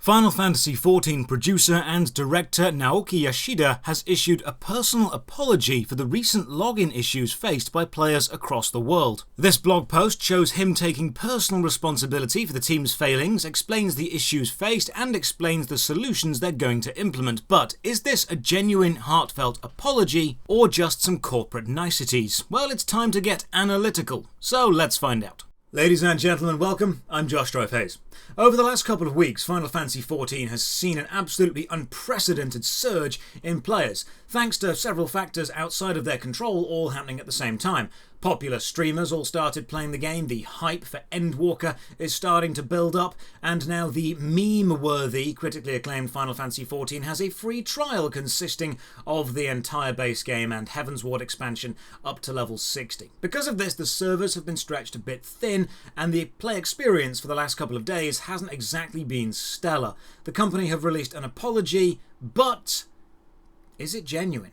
Final Fantasy XIV producer and director Naoki Yoshida has issued a personal apology for the recent login issues faced by players across the world. This blog post shows him taking personal responsibility for the team's failings, explains the issues faced, and explains the solutions they're going to implement. But is this a genuine, heartfelt apology, or just some corporate niceties? Well, it's time to get analytical, so let's find out. Ladies and gentlemen, welcome. I'm Josh Hayes. Over the last couple of weeks, Final Fantasy XIV has seen an absolutely unprecedented surge in players, thanks to several factors outside of their control all happening at the same time. Popular streamers all started playing the game, the hype for Endwalker is starting to build up, and now the meme-worthy, critically acclaimed Final Fantasy XIV has a free trial consisting of the entire base game and Heavensward expansion up to level 60. Because of this, the servers have been stretched a bit thin, and the play experience for the last couple of days hasn't exactly been stellar. The company have released an apology, but is it genuine?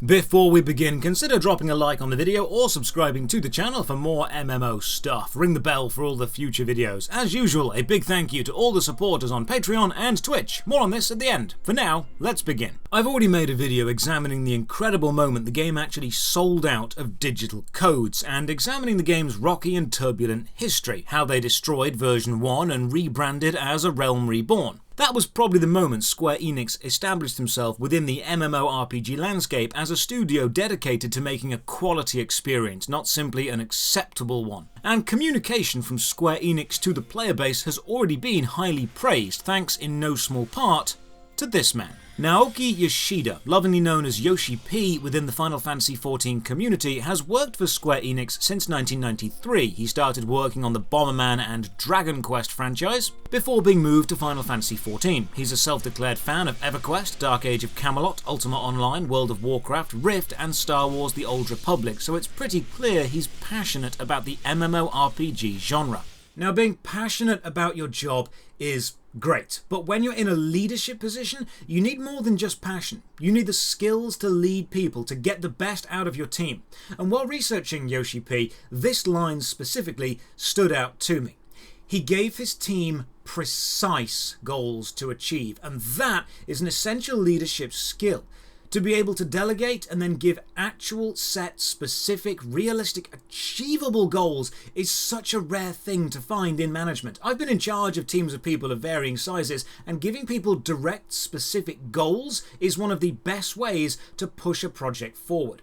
Before we begin, consider dropping a like on the video or subscribing to the channel for more MMO stuff. Ring the bell for all the future videos. As usual, a big thank you to all the supporters on Patreon and Twitch. More on this at the end. For now, let's begin. I've already made a video examining the incredible moment the game actually sold out of digital codes, and examining the game's rocky and turbulent history, how they destroyed version 1 and rebranded as A Realm Reborn. That was probably the moment Square Enix established himself within the MMORPG landscape as a studio dedicated to making a quality experience, not simply an acceptable one. And communication from Square Enix to the player base has already been highly praised, thanks in no small part to this man. Naoki Yoshida, lovingly known as Yoshi P within the Final Fantasy XIV community, has worked for Square Enix since 1993. He started working on the Bomberman and Dragon Quest franchise before being moved to Final Fantasy XIV. He's a self-declared fan of EverQuest, Dark Age of Camelot, Ultima Online, World of Warcraft, Rift, and Star Wars The Old Republic, so it's pretty clear he's passionate about the MMORPG genre. Now, being passionate about your job is great, but when you're in a leadership position, you need more than just passion. You need the skills to lead people, to get the best out of your team. And while researching Yoshi P, this line specifically stood out to me. He gave his team precise goals to achieve, and that is an essential leadership skill. To be able to delegate and then give actual set, specific, realistic, achievable goals is such a rare thing to find in management. I've been in charge of teams of people of varying sizes, and giving people direct, specific goals is one of the best ways to push a project forward.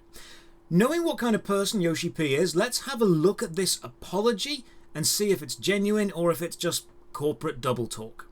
Knowing what kind of person Yoshi P is, let's have a look at this apology and see if it's genuine or if it's just corporate double talk.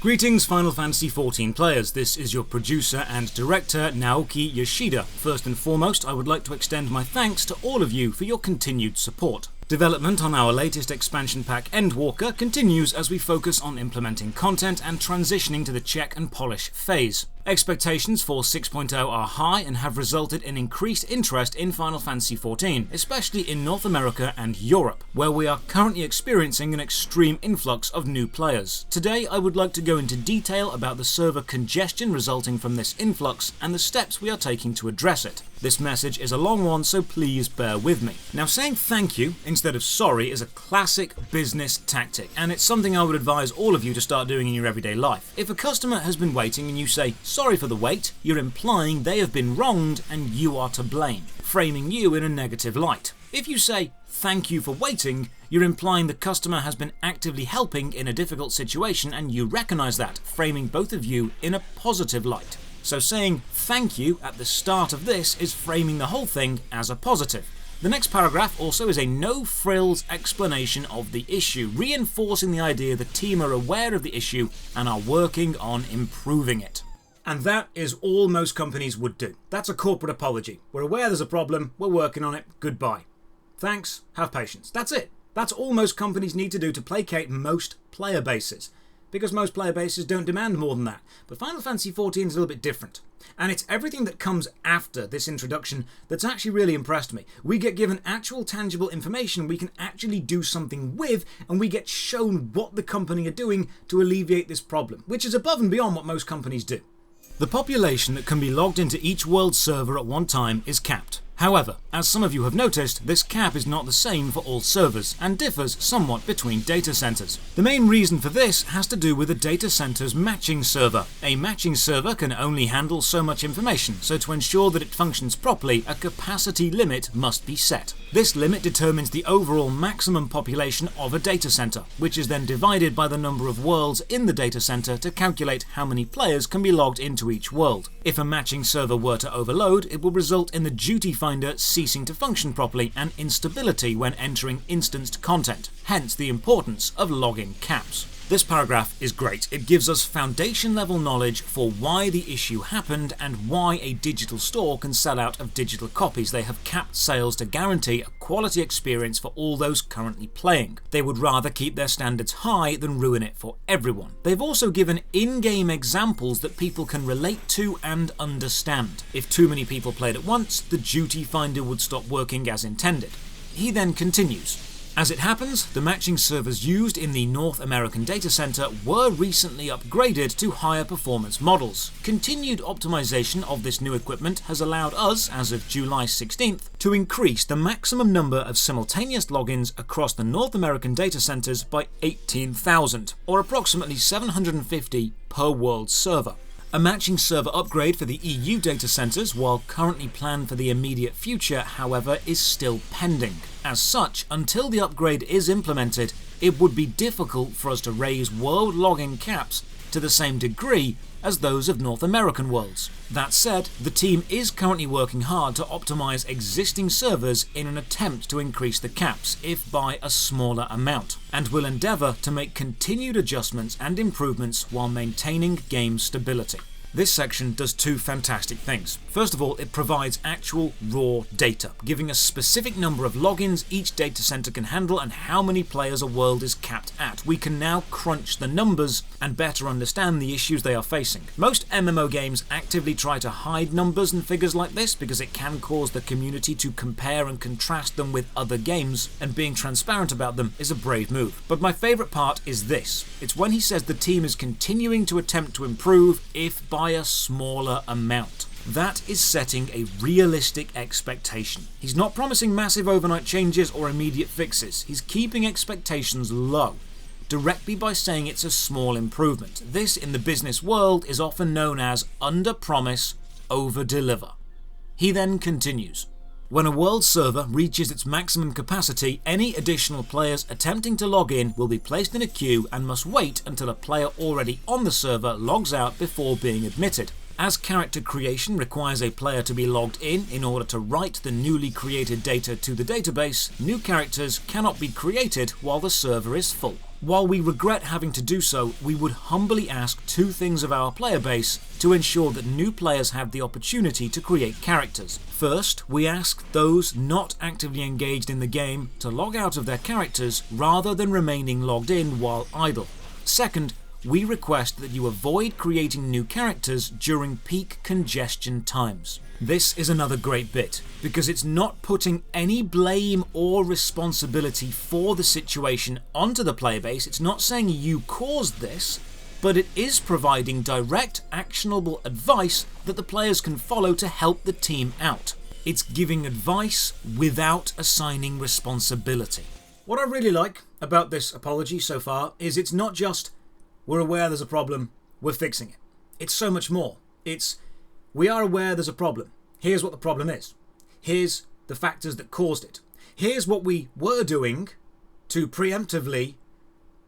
Greetings Final Fantasy XIV players, this is your producer and director Naoki Yoshida. First and foremost, I would like to extend my thanks to all of you for your continued support. Development on our latest expansion pack Endwalker continues as we focus on implementing content and transitioning to the check and polish phase. Expectations for 6.0 are high and have resulted in increased interest in Final Fantasy XIV, especially in North America and Europe, where we are currently experiencing an extreme influx of new players. Today I would like to go into detail about the server congestion resulting from this influx and the steps we are taking to address it. This message is a long one, so please bear with me. Now, saying thank you instead of sorry is a classic business tactic, and it's something I would advise all of you to start doing in your everyday life. If a customer has been waiting and you say, "Sorry for the wait," you're implying they have been wronged and you are to blame, framing you in a negative light. If you say, "Thank you for waiting," you're implying the customer has been actively helping in a difficult situation and you recognize that, framing both of you in a positive light. So saying thank you at the start of this is framing the whole thing as a positive. The next paragraph also is a no-frills explanation of the issue, reinforcing the idea the team are aware of the issue and are working on improving it. And that is all most companies would do. That's a corporate apology. We're aware there's a problem, we're working on it, goodbye. Thanks, have patience. That's it. That's all most companies need to do to placate most player bases. Because most player bases don't demand more than that. But Final Fantasy XIV is a little bit different. And it's everything that comes after this introduction that's actually really impressed me. We get given actual tangible information we can actually do something with, and we get shown what the company are doing to alleviate this problem, which is above and beyond what most companies do. The population that can be logged into each world server at one time is capped. However, as some of you have noticed, this cap is not the same for all servers and differs somewhat between data centers. The main reason for this has to do with the data center's matching server. A matching server can only handle so much information, so to ensure that it functions properly, a capacity limit must be set. This limit determines the overall maximum population of a data center, which is then divided by the number of worlds in the data center to calculate how many players can be logged into each world. If a matching server were to overload, it will result in the duty finder ceasing to function properly and instability when entering instanced content, hence the importance of logging caps. This paragraph is great. It gives us foundation level knowledge for why the issue happened and why a digital store can sell out of digital copies. They have capped sales to guarantee a quality experience for all those currently playing. They would rather keep their standards high than ruin it for everyone. They've also given in-game examples that people can relate to and understand. If too many people played at once, the duty finder would stop working as intended. He then continues. As it happens, the matching servers used in the North American data center were recently upgraded to higher performance models. Continued optimization of this new equipment has allowed us, as of July 16th, to increase the maximum number of simultaneous logins across the North American data centers by 18,000, or approximately 750 per world server. A matching server upgrade for the EU data centers, while currently planned for the immediate future, however, is still pending. As such, until the upgrade is implemented, it would be difficult for us to raise world logging caps to the same degree as those of North American worlds. That said, the team is currently working hard to optimize existing servers in an attempt to increase the caps, if by a smaller amount, and will endeavor to make continued adjustments and improvements while maintaining game stability. This section does two fantastic things. First of all, it provides actual raw data, giving a specific number of logins each data center can handle and how many players a world is capped at. We can now crunch the numbers and better understand the issues they are facing. Most MMO games actively try to hide numbers and figures like this because it can cause the community to compare and contrast them with other games, and being transparent about them is a brave move. But my favorite part is this. It's when he says the team is continuing to attempt to improve, if by a smaller amount. That is setting a realistic expectation. He's not promising massive overnight changes or immediate fixes. He's keeping expectations low, directly by saying it's a small improvement. This, in the business world, is often known as under-promise, over-deliver. He then continues. When a world server reaches its maximum capacity, any additional players attempting to log in will be placed in a queue and must wait until a player already on the server logs out before being admitted. As character creation requires a player to be logged in order to write the newly created data to the database, new characters cannot be created while the server is full. While we regret having to do so, we would humbly ask two things of our player base to ensure that new players have the opportunity to create characters. First, we ask those not actively engaged in the game to log out of their characters rather than remaining logged in while idle. Second, we request that you avoid creating new characters during peak congestion times. This is another great bit, because it's not putting any blame or responsibility for the situation onto the player base. It's not saying you caused this, but it is providing direct, actionable advice that the players can follow to help the team out. It's giving advice without assigning responsibility. What I really like about this apology so far is it's not just, we're aware there's a problem, we're fixing it. It's so much more. It's, we are aware there's a problem. Here's what the problem is. Here's the factors that caused it. Here's what we were doing to preemptively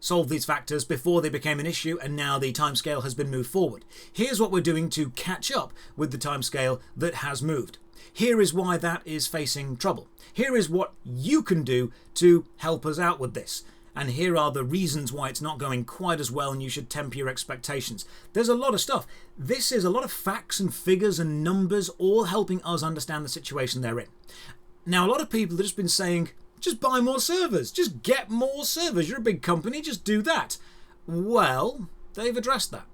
solve these factors before they became an issue, and now the timescale has been moved forward. Here's what we're doing to catch up with the timescale that has moved. Here is why that is facing trouble. Here is what you can do to help us out with this. And here are the reasons why it's not going quite as well and you should temper your expectations. There's a lot of stuff. This is a lot of facts and figures and numbers all helping us understand the situation they're in. Now, a lot of people have just been saying, just buy more servers, just get more servers. You're a big company, just do that. Well, they've addressed that.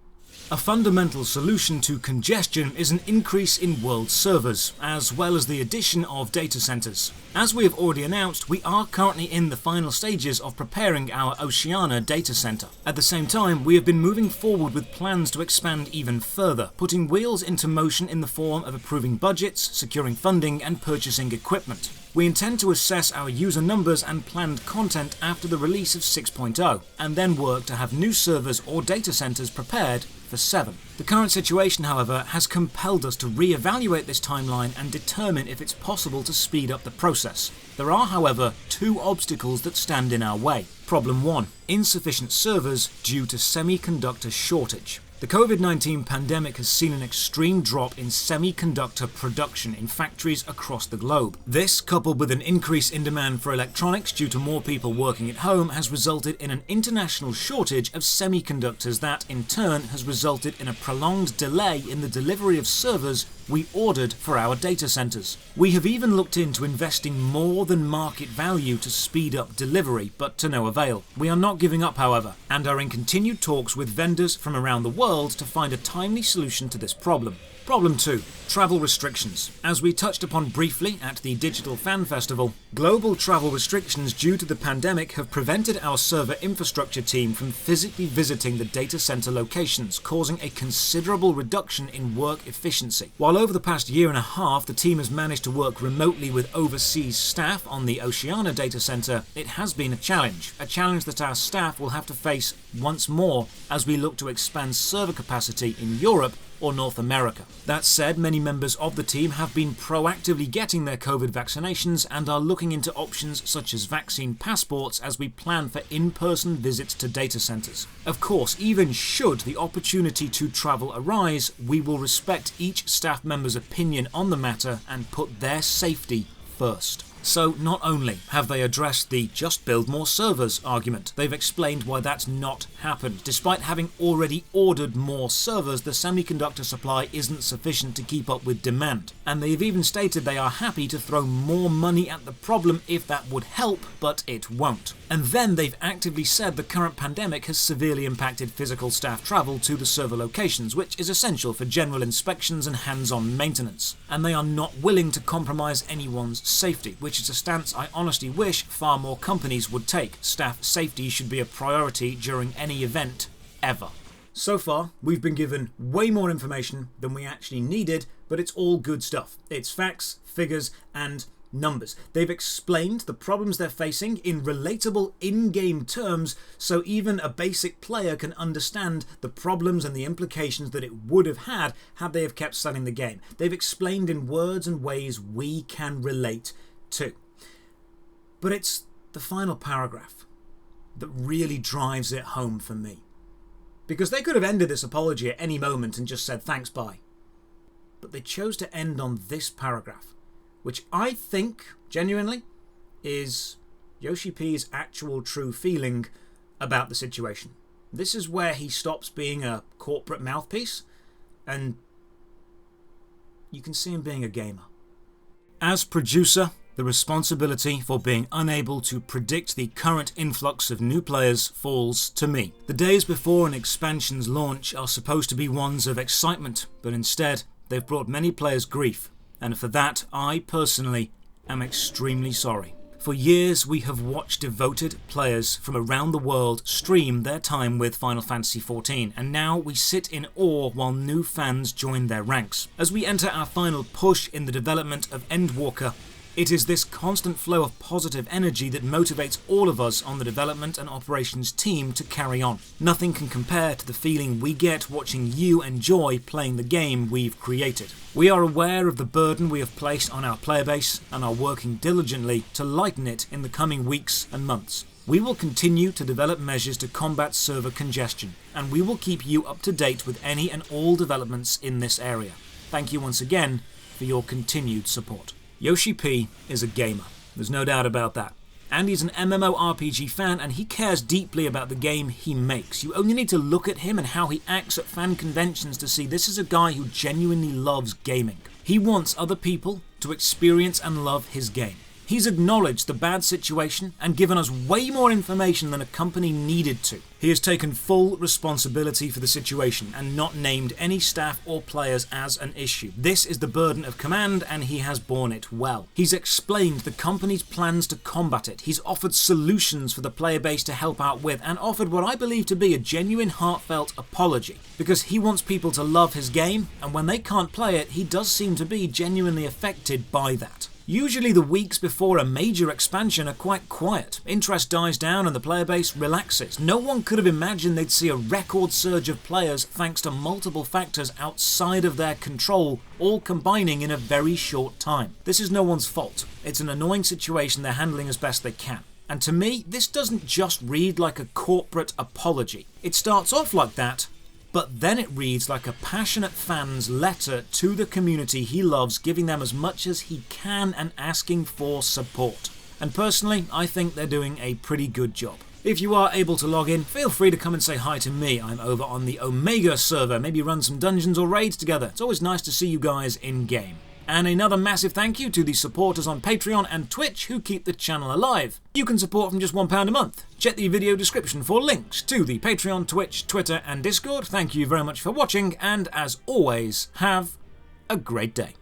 A fundamental solution to congestion is an increase in world servers, as well as the addition of data centers. As we have already announced, we are currently in the final stages of preparing our Oceania data center. At the same time, we have been moving forward with plans to expand even further, putting wheels into motion in the form of approving budgets, securing funding, and purchasing equipment. We intend to assess our user numbers and planned content after the release of 6.0, and then work to have new servers or data centers prepared for 7. The current situation, however, has compelled us to re-evaluate this timeline and determine if it's possible to speed up the process. There are, however, 2 obstacles that stand in our way. Problem 1. Insufficient servers due to semiconductor shortage. The COVID-19 pandemic has seen an extreme drop in semiconductor production in factories across the globe. This, coupled with an increase in demand for electronics due to more people working at home, has resulted in an international shortage of semiconductors that, in turn, has resulted in a prolonged delay in the delivery of servers we ordered for our data centers. We have even looked into investing more than market value to speed up delivery, but to no avail. We are not giving up, however, and are in continued talks with vendors from around the world to find a timely solution to this problem. Problem 2. Travel restrictions. As we touched upon briefly at the Digital Fan Festival, global travel restrictions due to the pandemic have prevented our server infrastructure team from physically visiting the data center locations, causing a considerable reduction in work efficiency. While over the past year and a half the team has managed to work remotely with overseas staff on the Oceania data center, it has been a challenge that our staff will have to face once more as we look to expand server capacity in Europe or North America. That said, many members of the team have been proactively getting their COVID vaccinations and are looking into options such as vaccine passports as we plan for in-person visits to data centers. Of course, even should the opportunity to travel arise, we will respect each staff member's opinion on the matter and put their safety first. So not only have they addressed the "just build more servers" argument, they've explained why that's not happened. Despite having already ordered more servers, the semiconductor supply isn't sufficient to keep up with demand. And they've even stated they are happy to throw more money at the problem if that would help, but it won't. And then they've actively said the current pandemic has severely impacted physical staff travel to the server locations, which is essential for general inspections and hands-on maintenance. And they are not willing to compromise anyone's safety, which is a stance I honestly wish far more companies would take. Staff safety should be a priority during any event, ever. So far, we've been given way more information than we actually needed, but it's all good stuff. It's facts, figures, and numbers. They've explained the problems they're facing in relatable in-game terms, so even a basic player can understand the problems and the implications that it would have had they have kept selling the game. They've explained in words and ways we can relate to. But it's the final paragraph that really drives it home for me. Because they could have ended this apology at any moment and just said thanks, bye. But they chose to end on this paragraph, which I think, genuinely, is Yoshi P's actual true feeling about the situation. This is where he stops being a corporate mouthpiece, and you can see him being a gamer. As producer, the responsibility for being unable to predict the current influx of new players falls to me. The days before an expansion's launch are supposed to be ones of excitement, but instead, they've brought many players grief. And for that, I personally am extremely sorry. For years, we have watched devoted players from around the world stream their time with Final Fantasy XIV, and now we sit in awe while new fans join their ranks. As we enter our final push in the development of Endwalker, it is this constant flow of positive energy that motivates all of us on the development and operations team to carry on. Nothing can compare to the feeling we get watching you enjoy playing the game we've created. We are aware of the burden we have placed on our player base and are working diligently to lighten it in the coming weeks and months. We will continue to develop measures to combat server congestion, and we will keep you up to date with any and all developments in this area. Thank you once again for your continued support. Yoshi P is a gamer, there's no doubt about that. And he's an MMORPG fan, and he cares deeply about the game he makes. You only need to look at him and how he acts at fan conventions to see this is a guy who genuinely loves gaming. He wants other people to experience and love his game. He's acknowledged the bad situation and given us way more information than a company needed to. He has taken full responsibility for the situation and not named any staff or players as an issue. This is the burden of command, and he has borne it well. He's explained the company's plans to combat it. He's offered solutions for the player base to help out with, and offered what I believe to be a genuine, heartfelt apology, because he wants people to love his game, and when they can't play it, he does seem to be genuinely affected by that. Usually the weeks before a major expansion are quite quiet. Interest dies down and the player base relaxes. No one could have imagined they'd see a record surge of players thanks to multiple factors outside of their control, all combining in a very short time. This is no one's fault. It's an annoying situation they're handling as best they can. And to me, this doesn't just read like a corporate apology. It starts off like that, but then it reads like a passionate fan's letter to the community he loves, giving them as much as he can and asking for support. And personally, I think they're doing a pretty good job. If you are able to log in, feel free to come and say hi to me. I'm over on the Omega server, maybe run some dungeons or raids together. It's always nice to see you guys in-game. And another massive thank you to the supporters on Patreon and Twitch who keep the channel alive. You can support from just £1 a month. Check the video description for links to the Patreon, Twitch, Twitter and Discord. Thank you very much for watching, and as always, have a great day.